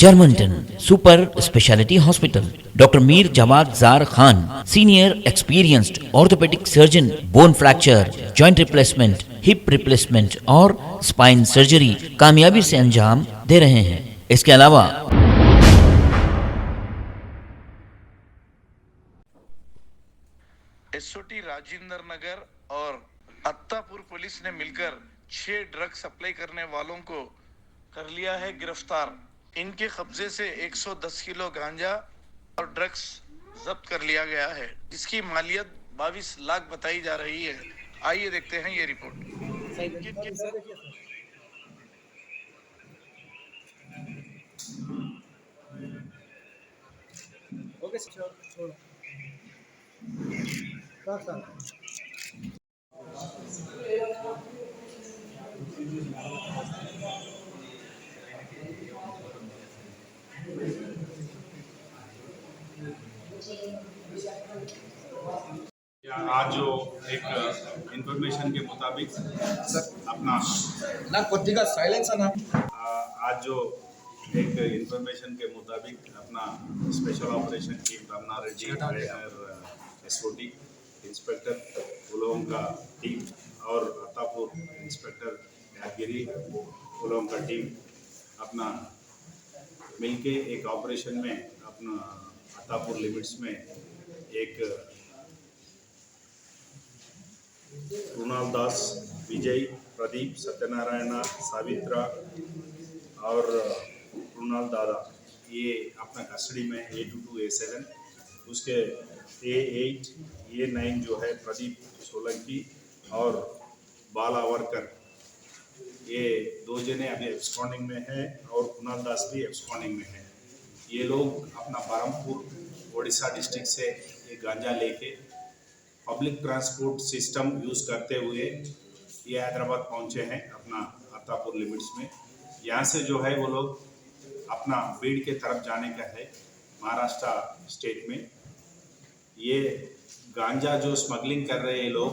Germanton super speciality hospital, doctor Mir Jawad Zar Khan, senior experienced orthopaedic surgeon, bone fracture, joint replacement, hip replacement और spine surgery कामयाबी से अंजाम दे रहे हैं। इसके अलावा एसओटी राजेंद्र नगर और अत्तापुर पुलिस ने मिलकर 6 ड्रग सप्लाई करने वालों को कर लिया है गिरफ्तार। इनके कब्जे से 110 किलो गांजा और ड्रग्स जब्त कर लिया गया है, जिसकी मालियत 22 लाख बताई जा रही है। आइए देखते हैं ये रिपोर्ट। आज जो एक इंफॉर्मेशन के मुताबिक अपना ना కొద్దిగా సైలెన్స్ అన్న आज जो एक इंफॉर्मेशन के मुताबिक अपना special operation team Ramana Reddy SOT inspector उलोम का टीम और अत्तापुर इंस्पेक्टर यादगिरी उलोम का टीम अपना मिलके एक ऑपरेशन में अपना अत्तापुर लिमिट्स में एक कृणाल दास, विजय, प्रदीप, सत्यनारायण, सावित्रा और कृणाल दादा, ये अपना कस्टडी में A22 A7, उसके A8 A9 जो है प्रदीप सोलंकी और बाल आवरकर, ये 2 जने अभी एब्सकॉन्डिंग में है और कृणाल दास भी एब्सकॉन्डिंग में है। ये लोग अपना बरहमपुर उड़ीसा डिस्ट्रिक्ट से ये गांजा लेके पब्लिक ट्रांसपोर्ट सिस्टम यूज़ करते हुए ये हैदराबाद पहुंचे हैं अपना अत्तापुर लिमिट्स में। यहाँ से जो है वो लोग अपना बीड़ के तरफ जाने का है, महाराष्ट्र स्टेट में। ये गांजा जो स्मगलिंग कर रहे हैं लोग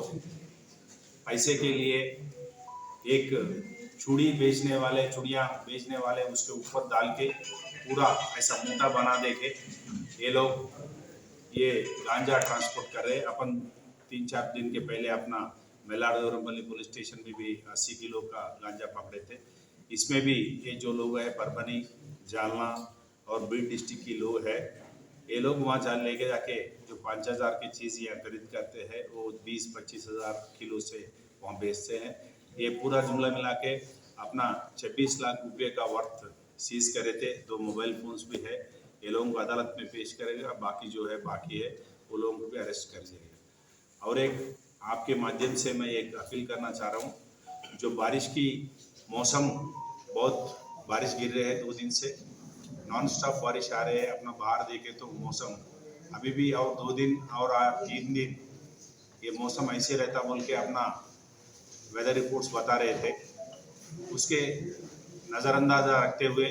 पैसे के लिए, एक चूड़ियाँ बेचने वाले उसके ऊपर डाल के पूरा ऐसा मोटा बना दे के ये लोग ये गांजा ट्रांसपोर्ट कर रहे हैं। अपन 3-4 दिन के पहले अपना मेलाडोरमपल्ली पुलिस स्टेशन में भी 80 किलो का गांजा पकड़े थे। इसमें भी ये जो लोग हैं परभनी, जालना और बीड डिस्ट्रिक्ट की लोग हैं, ये लोग वहाँ जा लेके जाके जो 5,000 की चीज़ यहाँ खरीद करते हैं वो 20-25 हज़ार किलो से वहाँ बेचते हैं। ये पूरा जुमला मिला के अपना 26 लाख रुपये का वर्थ सीज करे थे। 2 मोबाइल फ़ोन्स भी है। ये लोगों को अदालत में पेश करेगा, बाकी जो है बाकी है वो लोगों को भी अरेस्ट कर जाएगा। और एक आपके माध्यम से मैं एक अपील करना चाह रहा हूँ, जो बारिश की मौसम, बहुत बारिश गिर रहे हैं 2 दिन से, नॉन स्टॉप बारिश आ रहे हैं। अपना बाहर देखे तो मौसम अभी भी और 2 दिन और 3 दिन ये मौसम ऐसे रहता बोल के अपना वेदर रिपोर्ट्स बता रहे थे। उसके नज़रअंदाज रखते हुए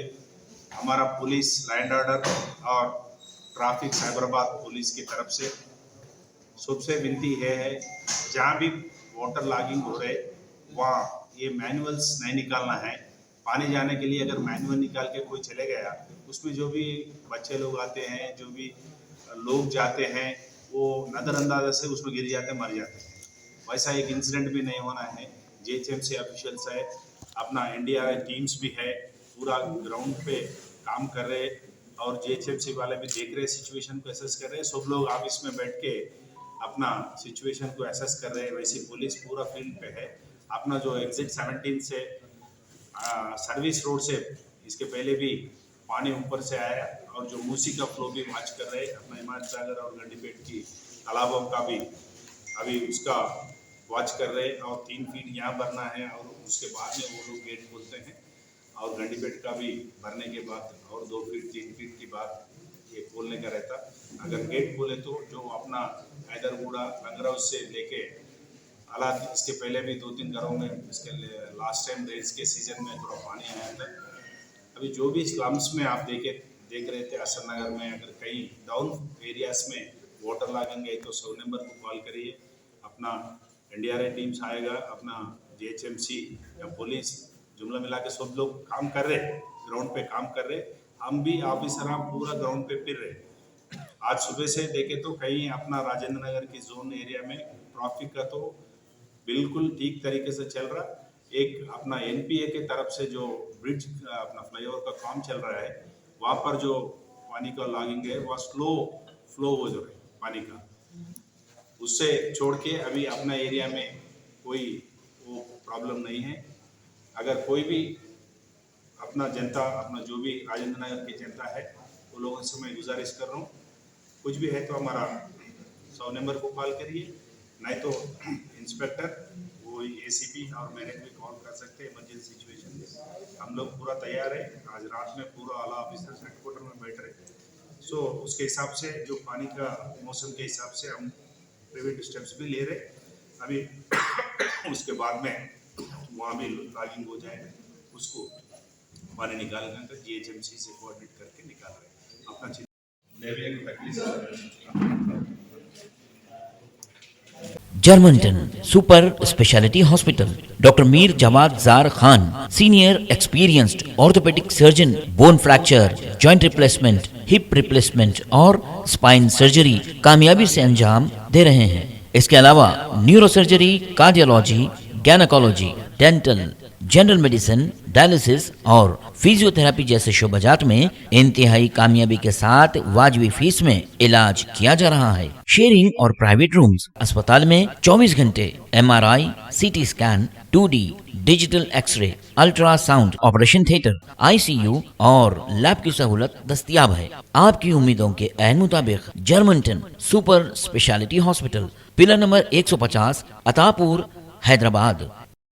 हमारा पुलिस, लैंड ऑर्डर और ट्रैफिक साइबराबाद पुलिस की तरफ से सबसे विनती है जहाँ भी वाटर लॉगिंग हो रहे वहाँ ये मैनुअल्स नहीं निकालना है। पानी जाने के लिए अगर मैनुअल निकाल के कोई चले गया, उसमें जो भी बच्चे लोग आते हैं, जो भी लोग जाते हैं, वो नज़रअंदाज से उसमें गिर जाते, मर जाते हैं। वैसा एक इंसिडेंट भी नहीं होना है। JHMC ऑफिशियल्स है, अपना NDRI टीम्स भी है, पूरा ग्राउंड पे काम कर रहे और JHMC वाले भी देख रहे, सिचुएशन को एसेस कर रहे। सब लोग ऑफिस में बैठ के अपना सिचुएशन को एसेस कर रहे हैं। वैसे पुलिस पूरा फील्ड पे है। अपना जो एग्जिट 17 से सर्विस रोड से इसके पहले भी पानी ऊपर से आया और जो मूसी का फ्लो भी वॉच कर रहे हैं। अपना हिमायत सागर और गंडीपेट की तालाबों का भी अभी उसका वॉच कर रहे हैं और 3 फीट यहाँ भरना है और उसके बाद में वो लोग गेट खोलते हैं और गंडीपेट का भी भरने के बाद और 2 फीट 3 फीट की बात ये खोलने का रहता। अगर गेट खोले तो जो अपना हैदरगुड़ा लंगराव से लेके हालात, इसके पहले भी 2-3 घरों में इसके लास्ट टाइम रेल्स के सीजन में थोड़ा पानी आया था। अभी जो भी स्लम्स में आप देख रहे थे असर नगर में, अगर कहीं डाउन एरियाज में वाटर लॉगिंग है तो 100 नंबर को कॉल करिए। अपना NDRI टीम्स आएगा, अपना JHMC या पुलिस, जुमला मिला के सब लोग काम कर रहे, ग्राउंड पे काम कर रहे। हम भी ऑफिसर हम पूरा ग्राउंड पे फिर रहे। आज सुबह से देखे तो कहीं अपना राजेंद्र नगर की जोन एरिया में ट्रैफिक का तो बिल्कुल ठीक तरीके से चल रहा। एक अपना एनपीए के तरफ से जो ब्रिज अपना फ्लाईओवर का काम चल रहा है, वहाँ पर जो पानी का लॉगिंग है वह स्लो फ्लो हो जो है पानी का, उससे छोड़ के अभी अपना एरिया में कोई वो प्रॉब्लम नहीं है। अगर कोई भी अपना जनता अपना जो भी राजेंद्र नगर की जनता है वो लोगों से मैं गुजारिश कर रहा हूँ, कुछ भी है तो हमारा 100 नंबर को कॉल करिए, नहीं तो इंस्पेक्टर वो एसीपी और मैंने भी कॉल कर सकते हैं इमरजेंसी सिचुएशन में। हम लोग पूरा तैयार है। आज रात में पूरा आला ऑफिसर्स हेडक्वार्टर में बैठ रहे। सो उसके हिसाब से जो पानी का मौसम के हिसाब से हम प्रिवेंटिव स्टेप्स भी ले रहे। अभी उसके बाद में वहाँ भी लॉगिंग हो जाएगा, उसको पानी निकालने का जीएचएमसी से कोऑर्डिनेट करके निकाल रहे हैं। अपना जर्मनटन super speciality hospital, doctor Mir Jamat Zar Khan, senior experienced orthopaedic surgeon, bone fracture, joint replacement, hip replacement और स्पाइन सर्जरी कामयाबी से अंजाम दे रहे हैं। इसके अलावा neurosurgery, cardiology, gynaecology, dental, general medicine, dialysis और फिजियोथेरेपी जैसे शोबाजात में इंतहाई कामयाबी के साथ वाजबी फीस में इलाज किया जा रहा है। शेयरिंग और प्राइवेट रूम्स, अस्पताल में 24 घंटे MRI, CT scan, 2D digital X ray, ultrasound, operation theatre, ICU और लैब की सहूलत दस्तयाब है। आपकी उम्मीदों के ऐन मुताबिक Germanten super speciality hospital, pillar number 150, Attapur, Hyderabad.